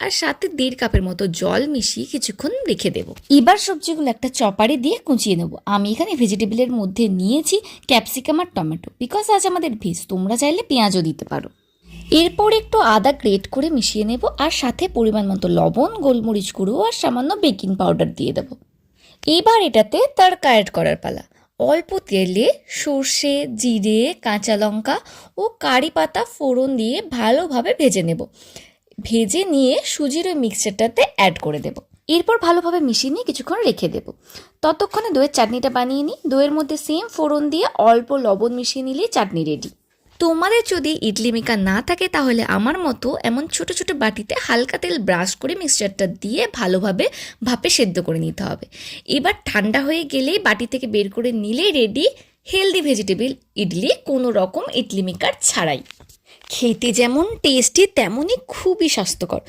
আর সাথে 1.5 কাপের মতো জল মিশিয়ে কিছুক্ষণ রেখে দেবো। এবার সবজিগুলো একটা চপারে দিয়ে কুচিয়ে নেবো। আমি এখানে ভেজিটেবলের মধ্যে নিয়েছি ক্যাপসিকাম আর টমেটো, বিকজ আজ আমাদের ভেজ, তোমরা চাইলে পেঁয়াজও দিতে পারো। এরপর একটু আদা গ্রেট করে মিশিয়ে নেব, আর সাথে পরিমাণ মতো লবণ, গোলমরিচ গুঁড়ো আর সামান্য বেকিং পাউডার দিয়ে দেবো। এবার এটাতে তড়কা অ্যাড করার পালা। অল্প তেলে সর্ষে, জিরে, কাঁচা লঙ্কা ও কারি পাতা ফোড়ন দিয়ে ভালোভাবে ভেজে নেব। ভেজে নিয়ে সুজির ওই মিক্সচারটাতে অ্যাড করে দেব। এরপর ভালোভাবে মিশিয়ে নিয়ে কিছুক্ষণ রেখে দেব। ততক্ষণে দইয়ের চাটনিটা বানিয়ে নিই। দইয়ের মধ্যে সেম ফোড়ন দিয়ে অল্প লবণ মিশিয়ে নিলেই চাটনি রেডি। তোমাদের যদি ইডলি মেকার না থাকে তাহলে আমার মতো এমন ছোট ছোট বাটিতে হালকা তেল ব্রাশ করে মিক্সচারটা দিয়ে ভালোভাবে ভাপে সেদ্ধ করে নিতে হবে। এবার ঠান্ডা হয়ে গেলেই বাটি থেকে বের করে নিলেই রেডি হেলদি ভেজিটেবল ইডলি, কোনো রকম ইডলি মেকার ছাড়াই। খেতে যেমন টেস্টি তেমনই খুবই স্বাস্থ্যকর।